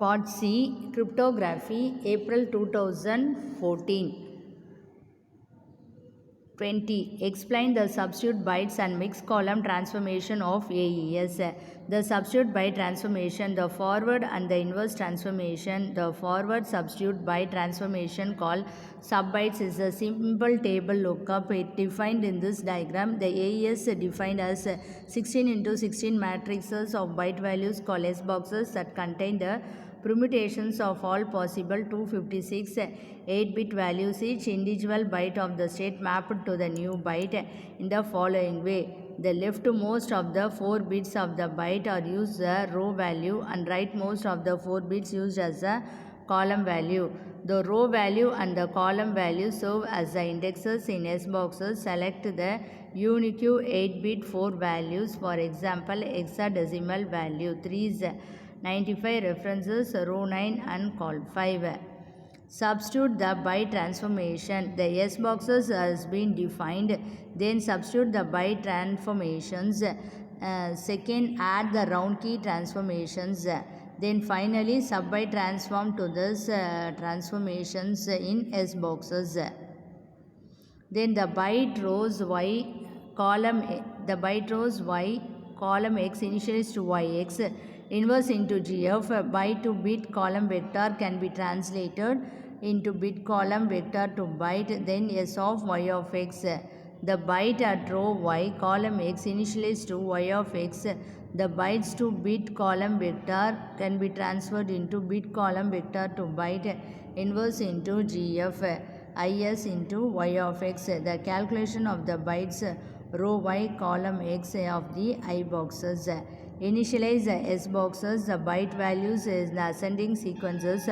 Part C, Cryptography, April 2014. 20. Explain the substitute bytes and mixed column transformation of AES. The substitute byte transformation, the forward and the inverse transformation. The forward substitute byte transformation called subbytes is a simple table lookup. It defined in this diagram. The AES defined as 16 into 16 matrices of byte values called S boxes that contain the permutations of all possible 256 8-bit values. Each individual byte of the state mapped to the new byte in the following way. The leftmost of the 4 bits of the byte are used as a row value and rightmost of the 4 bits used as a column value. The row value and the column value serve as the indexes in S boxes. Select the unique 8-bit 4 values. For example, hexadecimal value 3 is 95, references row 9 and col 5. Substitute the byte transformation. The S boxes has been defined. Then substitute the byte transformations. Second, add the round key transformations. Then finally, subbyte transform to this transformations in S boxes. Then the byte rows Y column the byte rows Y column X initialized to YX inverse into GF. Byte to bit column vector can be translated into bit column vector to byte, then S of Y of X. The byte at row Y column X initialized to Y of X. The bytes to bit column vector can be transferred into bit column vector to byte inverse into GF IS into Y of X. The calculation of the bytes row Y column X of the I boxes. Initialize the S boxes. The byte values is the ascending sequences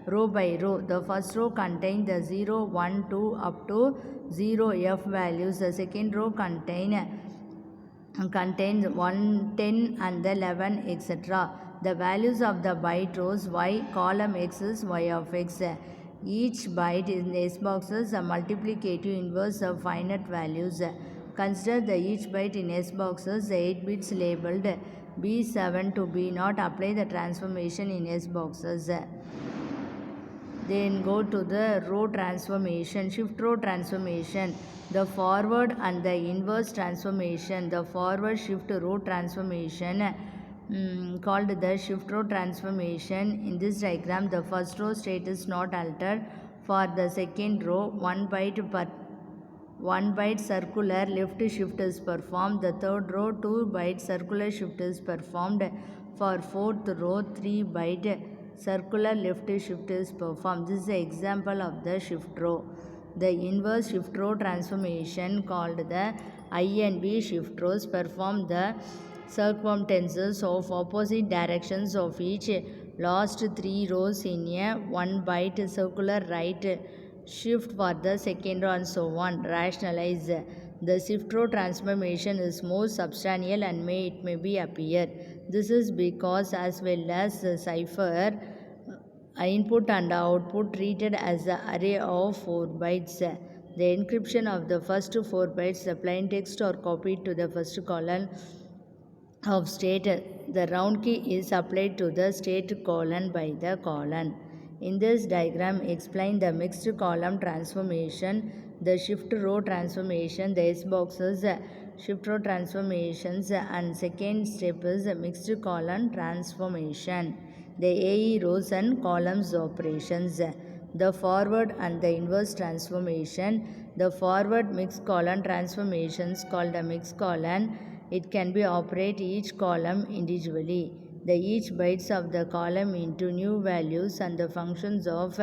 row by row. The first row contains the 0, 1, 2 up to 0 F values. The second row contains 1, 10 and 11 etc. The values of the byte rows Y column X is Y of X. Each byte in S boxes a multiplicative inverse of finite values. Consider the each byte in S boxes the 8 bits labeled B7 to B0. Apply the transformation in S boxes. Then go to the row transformation, shift row transformation, the forward and the inverse transformation. The forward shift row transformation called the shift row transformation. In this diagram, the first row state is not altered. For the second row, 1 byte circular left shift is performed. The third row, 2 byte circular shift is performed. For fourth row, 3 byte circular left shift is performed. This is an example of the shift row. The inverse shift row transformation called the INV shift rows perform the circumferences of opposite directions of each last 3 rows in a 1 byte circular right shift for the second row and so on. Rationalize. The shift row transformation is more substantial and it may be appear. This is because as well as the cipher input and output treated as the array of 4 bytes. The encryption of the first 4 bytes, the plain text are copied to the first column of state. The round key is applied to the state colon by the colon. In this diagram, explain the mixed column transformation, the shift row transformation, the S boxes, shift row transformations, and second step is mixed column transformation, the AE rows and columns operations, the forward and the inverse transformation. The forward mixed column transformations called a mixed column. It can be operate each column individually. The each bytes of the column into new values and the functions of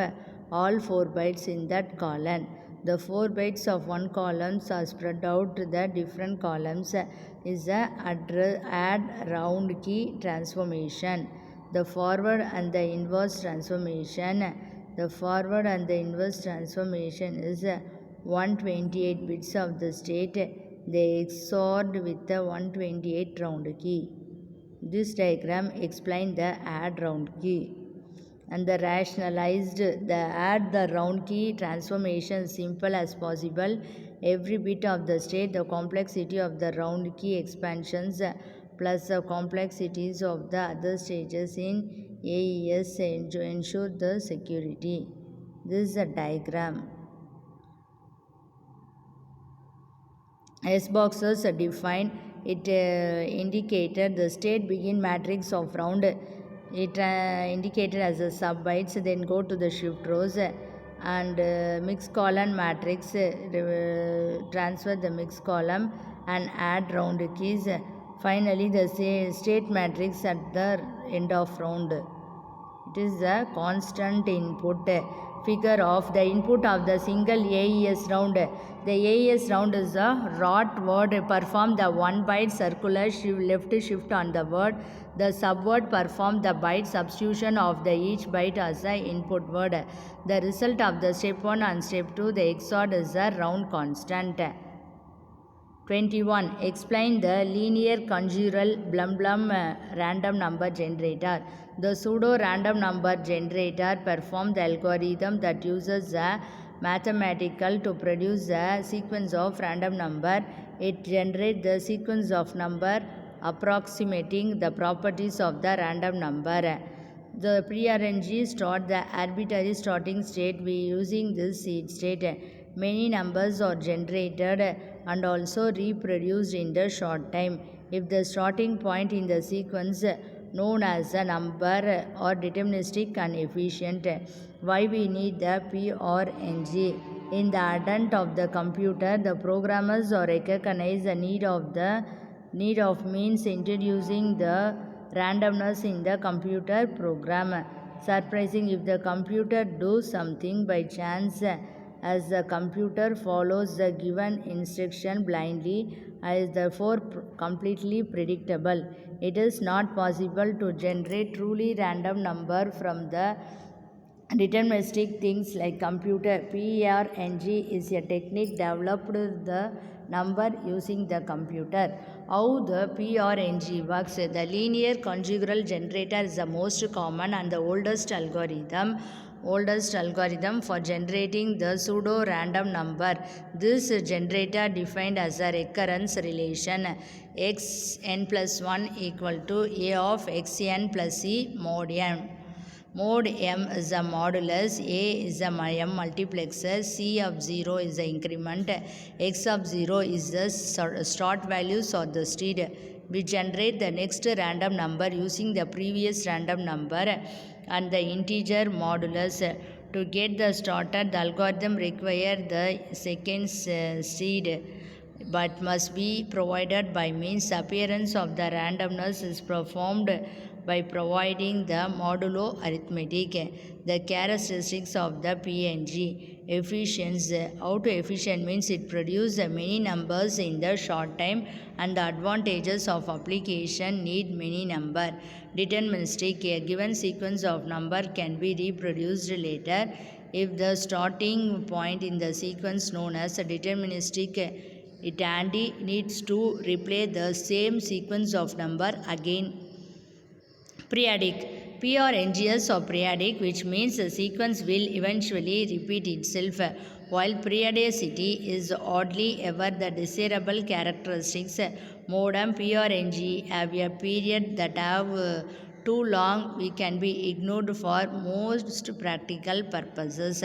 all 4 bytes in that column. The 4 bytes of one column are spread out to the different columns is the add round key transformation. The forward and the inverse transformation. The forward and the inverse transformation is 128 bits of the state. They XORed with the 128 round key. This diagram explains the add round key. And the rationalized the add the round key transformation simple as possible. Every bit of the state, the complexity of the round key expansions plus the complexities of the other stages in AES to ensure the security. This is a diagram. S boxes defined. It indicated the state begin matrix of round. It indicated as a sub bytes. Then go to the shift rows and mixed column matrix. Transfer the mixed column and add round keys. Finally, the state matrix at the end of round. It is a constant input figure of the input of the single AES round. The AES round is a rot word. Perform the 1 byte circular left shift on the word. The subword perform the byte substitution of the each byte as a input word. The result of the step 1 and step 2, the XOR is a round constant. 21. Explain the linear conjugal Blum random number generator. The pseudo random number generator performs the algorithm that uses a mathematical to produce a sequence of random number. It generates the sequence of number approximating the properties of the random number. The pre-RNG start the arbitrary starting state. We using this seed state. Many numbers are generated and also reproduced in the short time. If the starting point in the sequence known as a number or deterministic and efficient. Why we need the PRNG? In the advent of the computer, the programmers recognize the need of means introducing the randomness in the computer program. Surprising if the computer does something by chance, as the computer follows the given instruction blindly, is therefore completely predictable. It is not possible to generate truly random number from the deterministic things like computer. PRNG is a technique developed the number using the computer. How the PRNG works? The linear conjugal generator is the most common and the oldest algorithm for generating the pseudo random number. This generator defined as a recurrence relation xn plus 1 equal to a of xn plus c mod n. Mod m is a modulus, a is a m multiplexer, c of 0 is the increment, x of 0 is the start values or the state. We generate the next random number using the previous random number and the integer modulus. To get the starter, the algorithm requires the second seed but must be provided by means. Appearance of the randomness is performed by providing the modulo arithmetic. The characteristics of the PNG. Efficiency. How to efficient means it produces many numbers in the short time, and the advantages of application need many number. Deterministic. A given sequence of number can be reproduced later if the starting point in the sequence known as a deterministic. It handy needs to replay the same sequence of number again. Periodic. P or NGS or periodic, which means the sequence will eventually repeat itself. While periodicity is oddly ever the desirable characteristics, modem P or NG have a period that have too long we can be ignored for most practical purposes.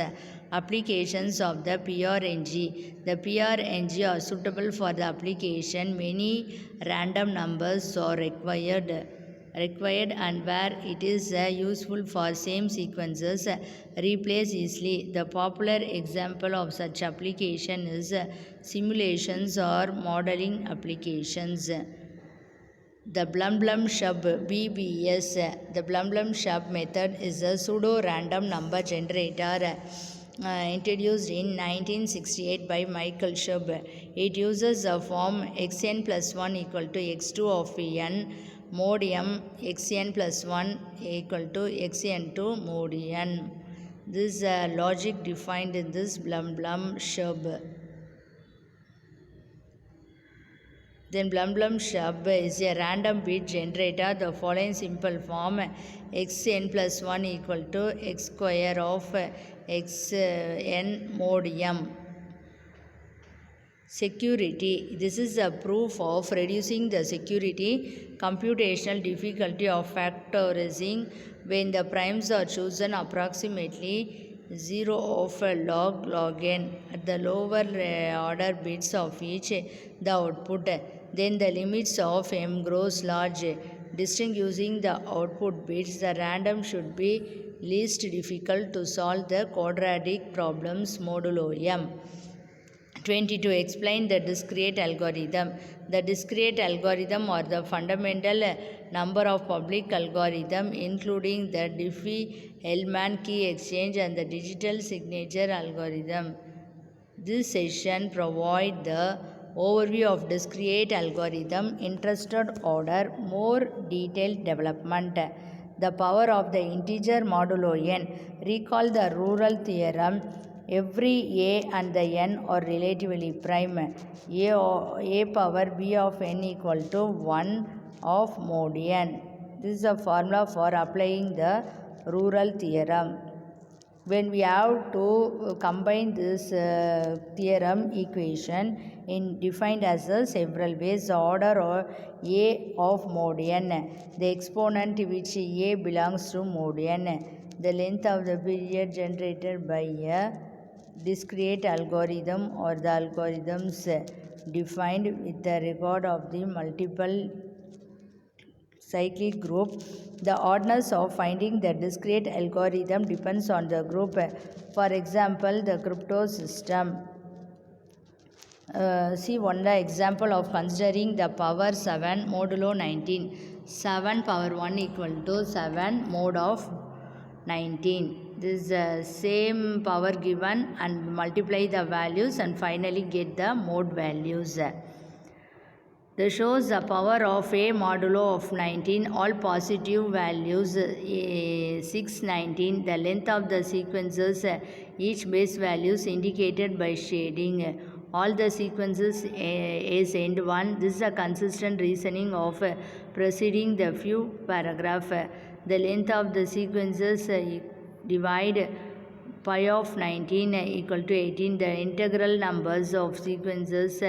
Applications of the PRNG. The PRNG are suitable for the application. Many random numbers are required and where it is useful for same sequences replace easily. The popular example of such application is simulations or modeling applications. The Blum-Shub BBS. The Blum-Shub method is a pseudo-random number generator introduced in 1968 by Michael Shub. It uses a form xn plus 1 equal to x2 of n mod m xn plus 1 equal to xn2 mod n. This logic defined in this Blum-Shub. Then Blum-Shub is a random bit generator. The following simple form xn plus 1 equal to x square of xn mod m. Security. This is a proof of reducing the security computational difficulty of factorizing when the primes are chosen approximately 0 of log n at the lower order bits of each the output, then the limits of m grows large. Distinguishing the output bits, the random should be least difficult to solve the quadratic problems modulo m. 22. Explain the discrete algorithm. The discrete algorithm or the fundamental number of public algorithm, including the Diffie-Hellman key exchange and the digital signature algorithm. This session provides the overview of discrete algorithm, interested order, more detailed development. The power of the integer modulo n. Recall the rural theorem. Every a and the n are relatively prime. A power b of n equal to 1 of mod n. This is a formula for applying the rural theorem. When we have to combine this theorem equation in defined as several ways, the order of a of mod n, the exponent which a belongs to mod n, the length of the period generated by a discrete algorithm or the algorithms defined with the regard of the multiple cyclic group. The oddness of finding the discrete algorithm depends on the group. For example, the crypto system. See one the example of considering the power 7 modulo 19. 7 power 1 equal to 7 mod of 19. This same power given and multiply the values and finally get the mode values. This shows the power of a modulo of 19, all positive values 619, the length of the sequences, each base values indicated by shading. All the sequences is end 1. This is a consistent reasoning of preceding the few paragraph. The length of the sequences divide pi of 19 equal to 18. The integral numbers of sequences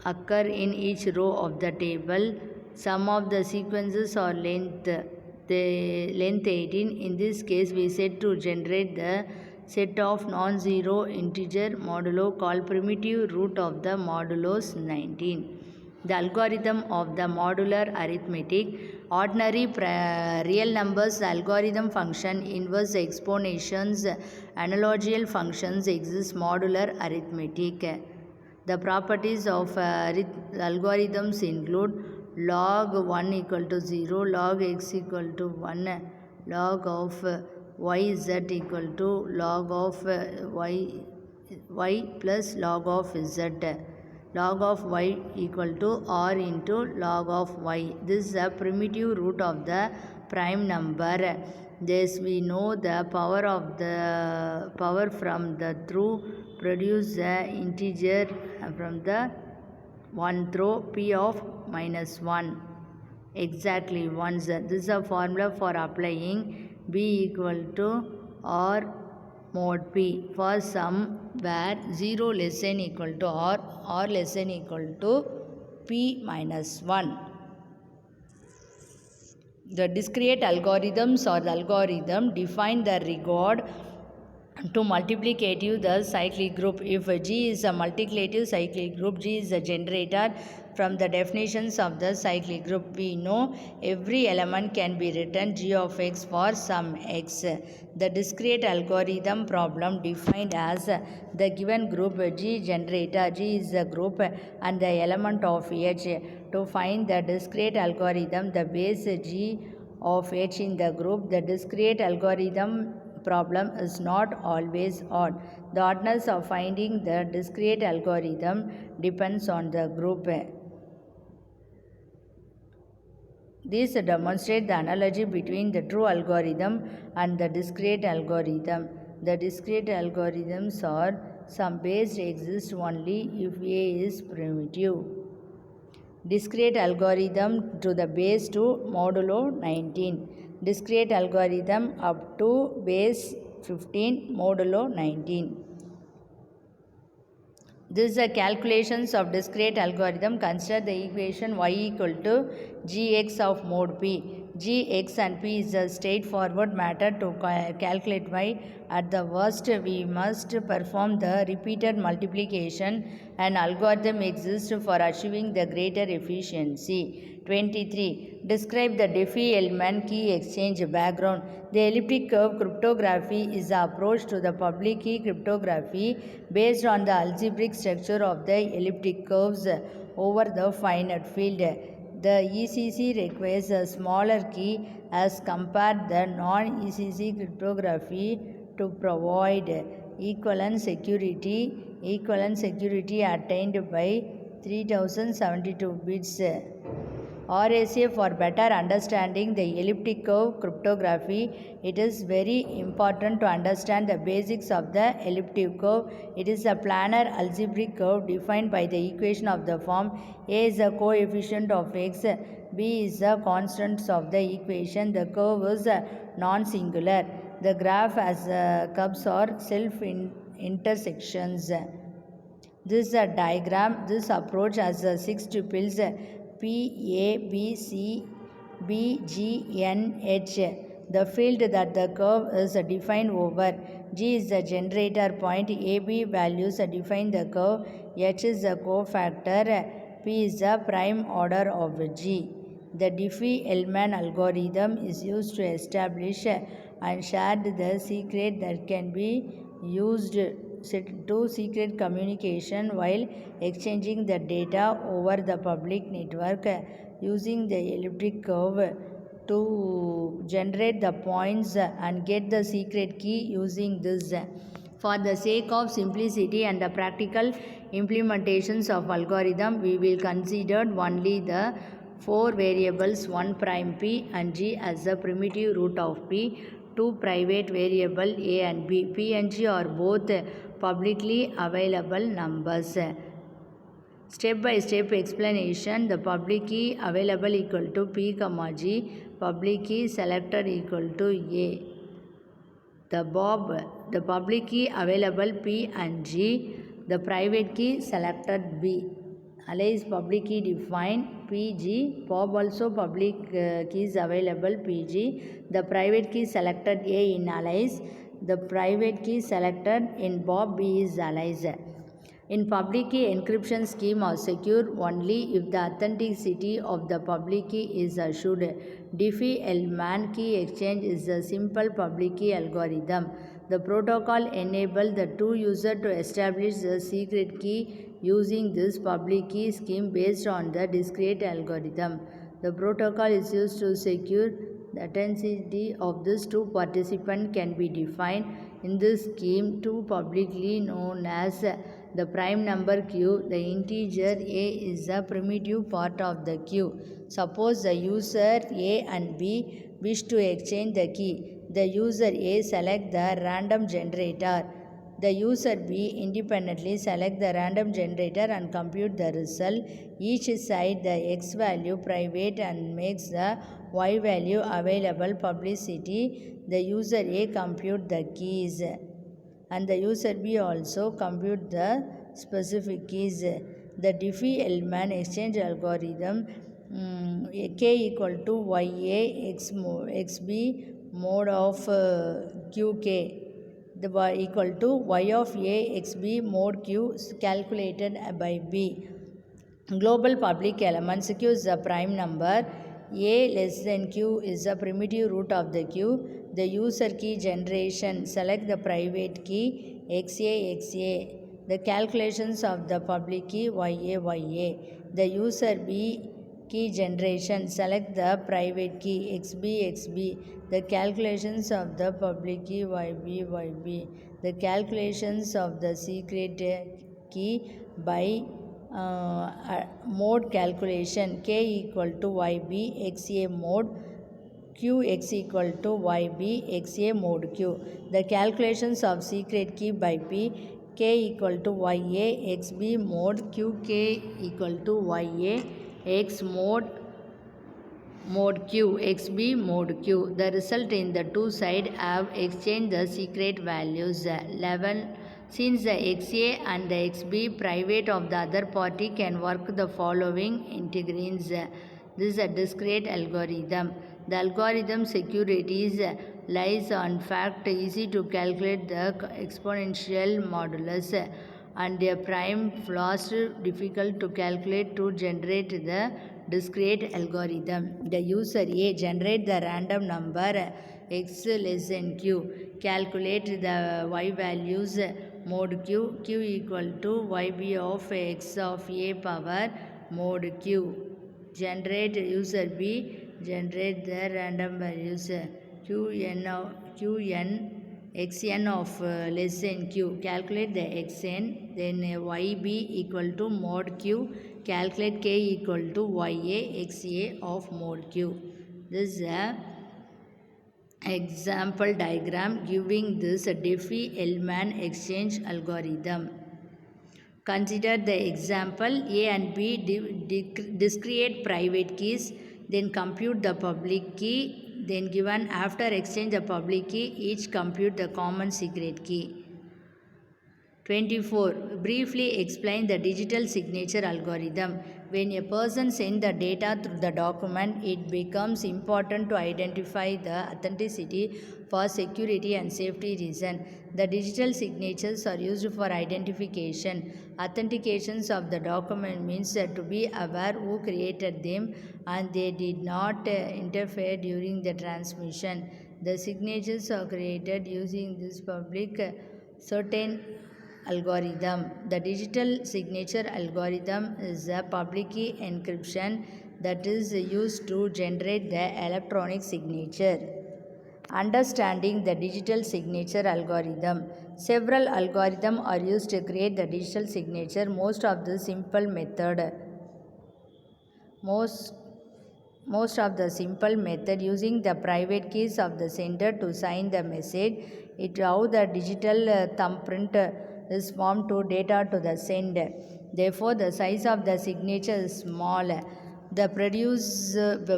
occur in each row of the table. Sum of the sequences or length 18. In this case, we set to generate the set of non-zero integer modulo called primitive root of the modulos 19. The algorithm of the modular arithmetic. Ordinary real numbers, the algorithm function, inverse exponentials, analogical functions exist modular arithmetic. The properties of algorithms include log 1 equal to 0, log x equal to 1, log of yz equal to log of y plus log of z, log of y equal to r into log of y. This is a primitive root of the prime number. Thus we know the power from the through produce the integer from the 1 through p of minus 1 exactly once. This is a formula for applying b equal to r mod p for some where 0 less than equal to r less than equal to p minus 1. The discrete algorithms or the algorithm define the regard to multiplicative the cyclic group. If G is a multiplicative cyclic group, G is a generator from the definitions of the cyclic group. We know every element can be written G of x for some x. The discrete algorithm problem defined as the given group G generator. G is the group and the element of H. To find the discrete algorithm, the base G of H in the group, the discrete algorithm problem is not always odd. The oddness of finding the discrete algorithm depends on the group. This demonstrates the analogy between the true algorithm and the discrete algorithm. The discrete algorithms are some base exist only if A is primitive. Discrete algorithm to the base to modulo 19. Discrete algorithm up to base 15 modulo 19. This is the calculations of discrete algorithm. Consider the equation y equal to gx of mod p. G, X and P is a straightforward matter to calculate by. At the worst, we must perform the repeated multiplication. An algorithm exists for achieving the greater efficiency. 23. Describe the Diffie-Hellman key exchange background. The elliptic curve cryptography is the approach to the public key cryptography based on the algebraic structure of the elliptic curves over the finite field. The ECC requires a smaller key as compared the non-ECC cryptography to provide equivalent security attained by 3072 bits. RSA for better understanding the elliptic curve cryptography. It is very important to understand the basics of the elliptic curve. It is a planar algebraic curve defined by the equation of the form A is a coefficient of x, B is the constants of the equation. The curve is non-singular. The graph has curves or self-intersections. This is a diagram. This approach has 6 tuples P, A, B, C, B, G, N, H. The field that the curve is defined over. G is the generator point. A, B values define the curve. H is the cofactor. P is the prime order of G. The Diffie-Hellman algorithm is used to establish and share the secret that can be used to secret communication while exchanging the data over the public network using the elliptic curve to generate the points and get the secret key using this. For the sake of simplicity and the practical implementations of algorithm, we will consider only the 4 variables 1 prime P and G as the primitive root of P, 2 private variable A and B. P and G are both publicly available numbers. Step by step explanation. The public key available equal to P comma G, public key selected equal to A. The public key available P and G, the private key selected B. Alias public key defined PG, Bob also public keys available PG, the private key selected A in alias, the private key selected in Bob B is alias. In public key encryption scheme are secure only if the authenticity of the public key is assured. Diffie-Hellman key exchange is a simple public key algorithm. The protocol enables the two users to establish the secret key using this public key scheme based on the discrete algorithm. The protocol is used to secure the authenticity of these two participants can be defined in this scheme two publicly known as the prime number q. The integer a is the primitive part of the q. Suppose the user A and B wish to exchange the key. The user A select the random generator. The user B independently select the random generator and compute the result. Each side the x value private and makes the y value available publicity. The user A compute the keys and the user B also compute the specific keys. The Diffie-Hellman exchange algorithm k equal to ya xb mode of qk the y equal to y of a xb mode q calculated by b. Global public elements q is the prime number, a less than q is the primitive root of the q. The user key generation select the private key xa. The calculations of the public key ya. The user b key generation select the private key xb. The calculations of the public key yb. The calculations of the secret key by mode calculation k equal to yb xa mode q x equal to yb xa mode q. The calculations of secret key by p k equal to ya xb mode q k equal to ya x mode q xb mode q. The result in the two sides have exchanged the secret values 11. Since the xa and the xb private of the other party can work the following integrins. This is a discrete algorithm. The algorithm securities lies on fact easy to calculate the exponential modulus and a prime flaws difficult to calculate to generate the discrete algorithm. The user A generate the random number x less than q, calculate the y values mod q equal to yb of x of a power mod q. Generate user B generate the random values qn xn of less than q, calculate the xn, then yb equal to mod q, calculate k equal to ya xa of mod q. This is a example diagram giving this Diffie-Hellman exchange algorithm. Consider the example: A and B discrete private keys, then compute the public key, then given after exchange the public key, each compute the common secret key. 24. Briefly explain the digital signature algorithm. When a person sends the data through the document, it becomes important to identify the authenticity for security and safety reasons. The digital signatures are used for identification. Authentications of the document means to be aware who created them and they did not interfere during the transmission. The signatures are created using this public certain algorithm. The digital signature algorithm is a public key encryption that is used to generate the electronic signature. Understanding the digital signature algorithm. Several algorithms are used to create the digital signature. Most of the simple method using the private keys of the sender to sign the message. It how the digital thumbprint is formed to data to the sender. Therefore, the size of the signature is small. The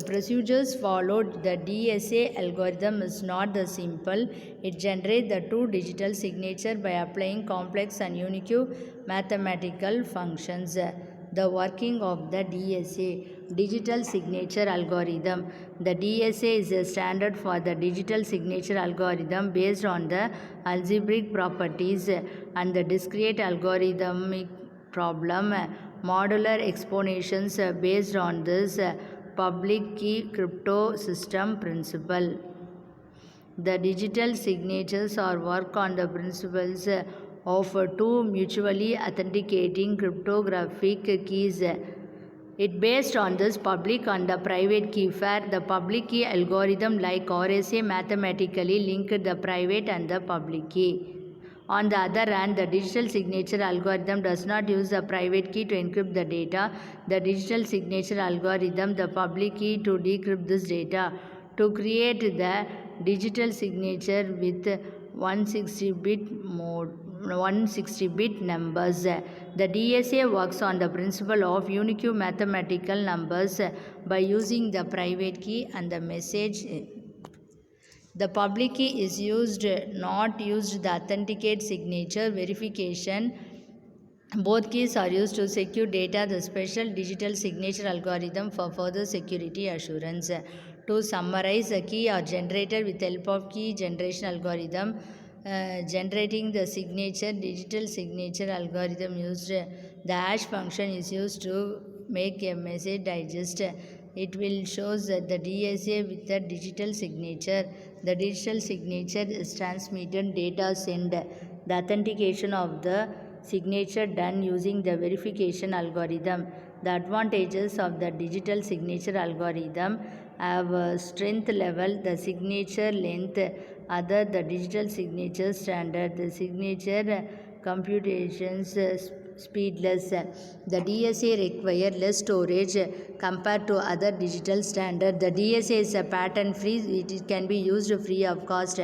procedures followed the DSA algorithm is not the simple. It generates the two digital signature by applying complex and unique mathematical functions. The working of the DSA, digital signature algorithm. The DSA is a standard for the digital signature algorithm based on the algebraic properties and the discrete algorithmic problem. Modular explanations based on this public key crypto system principle. The digital signatures are work on the principles of two mutually authenticating cryptographic keys. It based on this public and the private key where the public key algorithm like RSA mathematically link the private and the public key. On the other hand, the digital signature algorithm does not use the private key to encrypt the data. The digital signature algorithm, the public key to decrypt this data. To create the digital signature with 160-bit numbers. The DSA works on the principle of unique mathematical numbers by using the private key and the message. The public key is not used the authenticate signature verification. Both keys are used to secure data. The special digital signature algorithm for further security assurance. To summarize, a key are generated with help of key generation algorithm. Generating the signature, digital signature algorithm used. The hash function is used to make a message digest. It will show that the DSA with the digital signature. The digital signature is transmitted data send. The authentication of the signature done using the verification algorithm. The advantages of the digital signature algorithm have a strength level, the signature length, other the digital signature standard, the signature computations speedless. The DSA require less storage compared to other digital standard. The DSA is a patent free, it can be used free of cost.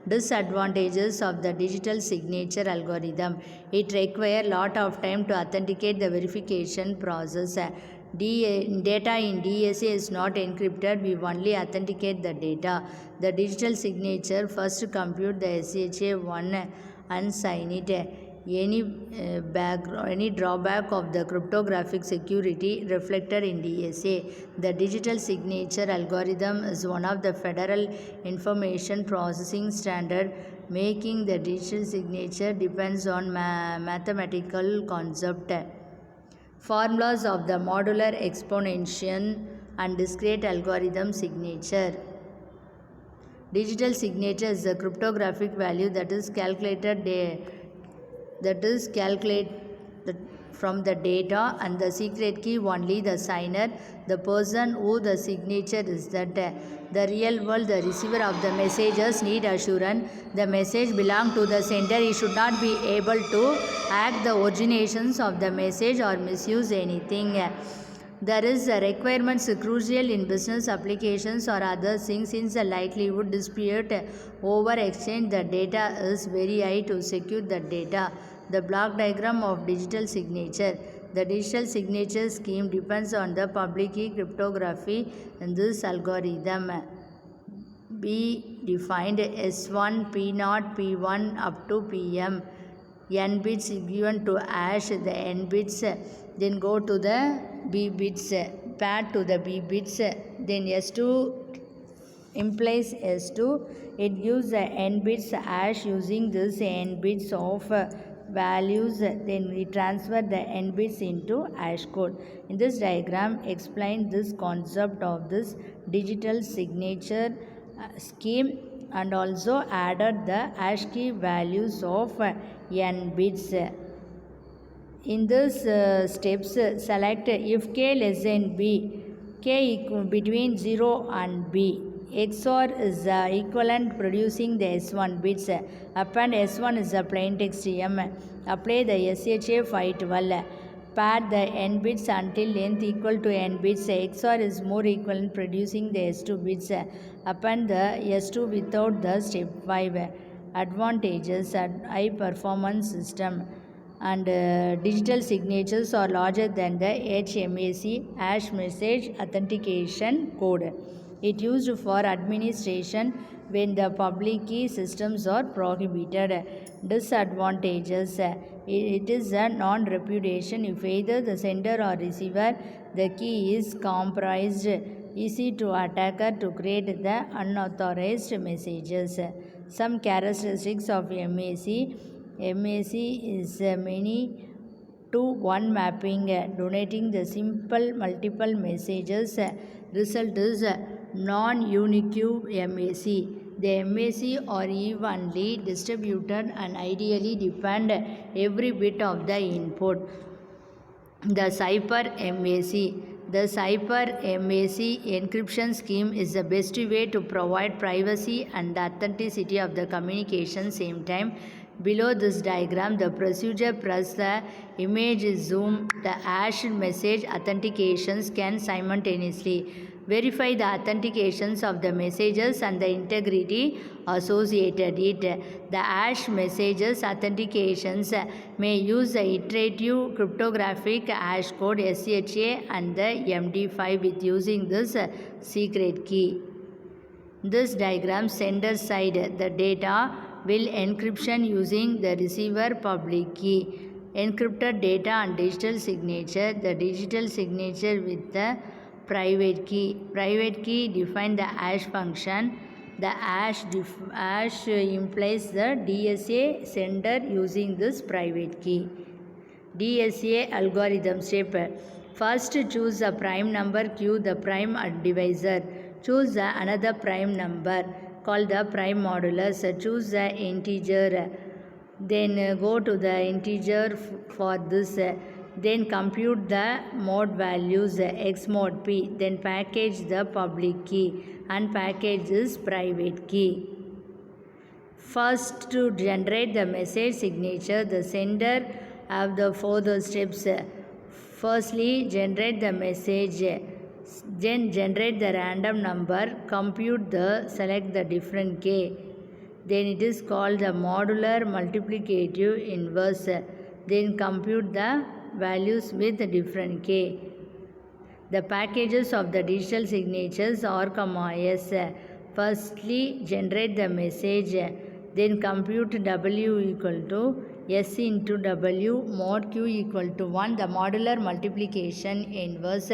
Disadvantages of the digital signature algorithm. It requires lot of time to authenticate the verification process. Data in DSA is not encrypted, we only authenticate the data. The digital signature first compute the SHA-1 and sign it. any drawback of the cryptographic security reflected in DSA. The digital signature algorithm is one of the federal information processing standard, making the digital signature depends on mathematical concept. Formulas of the modular exponential and discrete algorithm signature. Digital signature is the cryptographic value that is calculated from the data, and the secret key only the signer, the person who the signature is that. The real world, the receiver of the messages need assurance the message belong to the sender. He should not be able to hack the originations of the message or misuse anything. There is a requirements crucial in business applications or other things, since the likelihood dispute over exchange the data is very high to secure the data. The block diagram of digital signature. The digital signature scheme depends on the public key cryptography in this algorithm. B defined S1, P0, P1 up to Pm. N bits given to hash, the N bits, then go to the B bits, pad to the B bits, then S2 implies S2. It gives the N bits hash using this N bits of values, then we transfer the N bits into hash code. In this diagram, explain this concept of this digital signature scheme and also added the hash key values of N bits. In this steps, select if k less than b, k equal between 0 and b. XOR is equivalent producing the S1 bits. Append S1 is a plain text M. Apply the SHA 512. Pad the N bits until length equal to N bits. XOR is more equivalent producing the S2 bits. Append the S2 without the step 5. Advantages at high performance system and digital signatures are larger than the HMAC hash message authentication code. It used for administration when the public key systems are prohibited. Disadvantages. It is a non-repudiation if either the sender or receiver the key is compromised, easy to attacker to create the unauthorized messages. Some characteristics of MAC. MAC is many to one mapping, donating the simple multiple messages. Result is non-unique MAC. The MAC are evenly distributed and ideally depend every bit of the input. The cipher MAC. The cipher MAC encryption scheme is the best way to provide privacy and authenticity of the communication same time. Below this diagram, the procedure press the image zoom, the hash message authentications can simultaneously verify the authentications of the messages and the integrity associated it. The hash messages authentications may use the iterative cryptographic hash code SHA and the MD5 with using this secret key. This diagram sender side, the data will encryption using the receiver public key. Encrypted data and digital signature, the digital signature with the private key. Private key define the hash function. The hash implies the DSA sender using this private key. DSA algorithm step. First choose a prime number Q, the prime divisor. Choose another prime number called the prime modulus. Choose the integer. Then go to the integer for this. Then compute the mode values x mod p. Then package the public key and package this private key. First, to generate the message signature, the sender have the further steps. Firstly, generate the message. Then generate the random number. Compute the select the different k. Then it is called the modular multiplicative inverse. Then compute the values with different k. The packages of the digital signatures are S. Firstly, generate the message. Then compute W equal to S into W mod Q equal to 1, the modular multiplication inverse.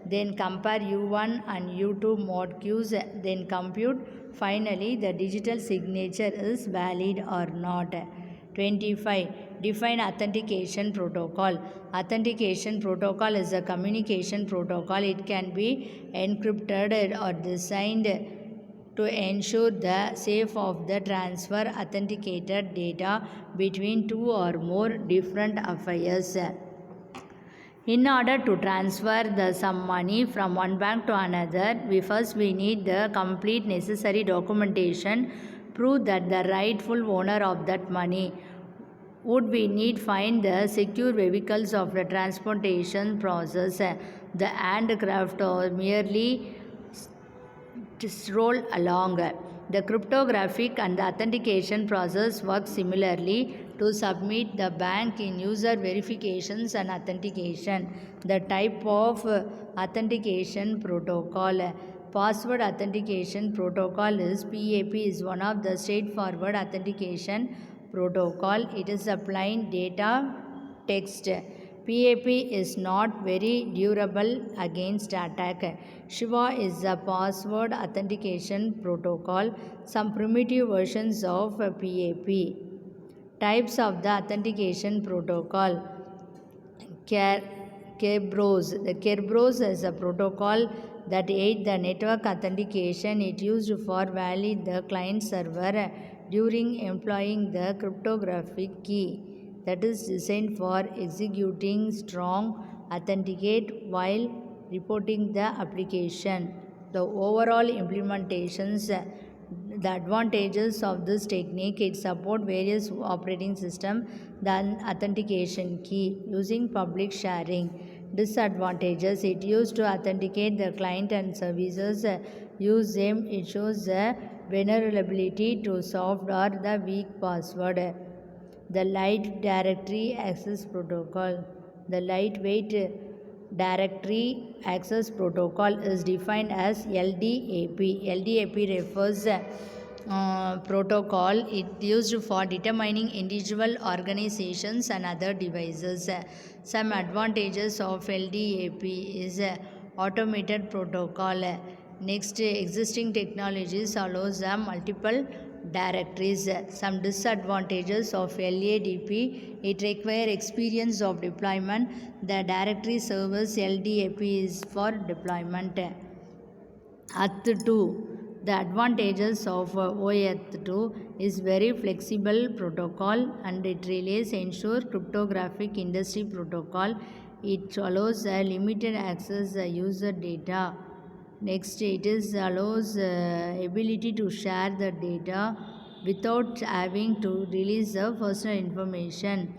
Then compare U1 and U2 mod Qs, then compute. Finally, the digital signature is valid or not. 25. Define authentication protocol. Authentication protocol is a communication protocol. It can be encrypted or designed to ensure the safe of the transfer authenticated data between two or more different affairs. In order to transfer some money from one bank to another, we need the complete necessary documentation prove that the rightful owner of that money. Would we need find the secure vehicles of the transportation process, the handcraft or merely just roll along. The cryptographic and the authentication process work similarly to submit the bank in user verifications and authentication. The type of authentication protocol. Password authentication protocol is PAP is one of the straightforward authentication protocol. It is a plain data text. PAP is not very durable against attack. Shiva is a password authentication protocol, some primitive versions of PAP. Types of the authentication protocol. Kerberos. The Kerberos is a protocol that aids the network authentication. It used for valid the client server during employing the cryptographic key that is designed for executing strong authenticate while reporting the application. The overall implementations, the advantages of this technique, it support various operating system, the authentication key using public sharing. Disadvantages, it used to authenticate the client and services use them, it shows the vulnerability to soft or the weak password. The light directory access protocol. The lightweight directory access protocol is defined as LDAP. LDAP refers protocol it used for determining individual organizations and other devices. Some advantages of LDAP is automated protocol. Next, existing technologies allows multiple directories. Some disadvantages of LADP, it requires experience of deployment. The directory service LDAP is for deployment. Auth2. The advantages of OAuth2 is very flexible protocol and it relays ensure cryptographic industry protocol. It allows limited access user data. Next, it is allows ability to share the data without having to release the personal information.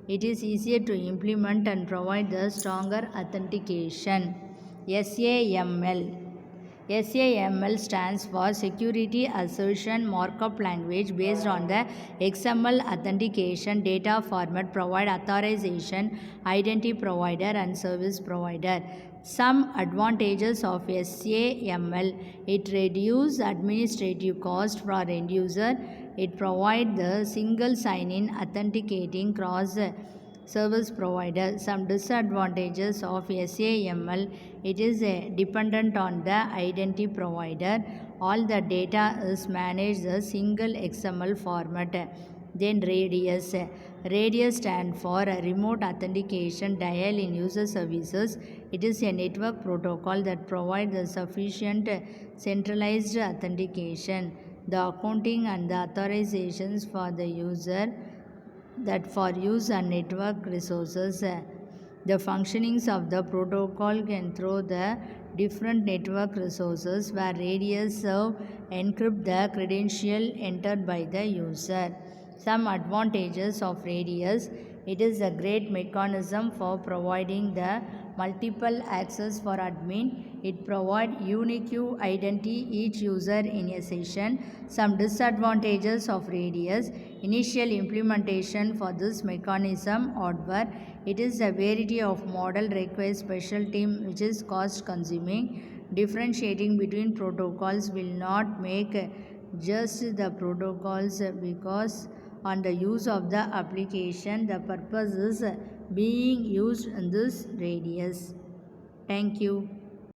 It is easier to implement and provide the stronger authentication. SAML. SAML stands for Security Assertion Markup Language based on the XML authentication data format provide authorization, identity provider and service provider. Some advantages of SAML, it reduces administrative cost for end user. It provides the single sign-in authenticating cross service provider. Some disadvantages of SAML, it is dependent on the identity provider. All the data is managed a single XML format. Then RADIUS. RADIUS stands for Remote Authentication Dial in User Services. It is a network protocol that provides a sufficient centralized authentication, the accounting and the authorizations for the user that for use on network resources. The functionings of the protocol can through the different network resources where radius serve encrypt the credential entered by the user. Some advantages of radius, it is a great mechanism for providing the multiple access for admin. It provides unique identity each user in a session. Some disadvantages of radius, initial implementation for this mechanism hardware, it is a variety of model requires special team which is cost consuming. Differentiating between protocols will not make just the protocols because on the use of the application. The purpose is being used in this radius. Thank you.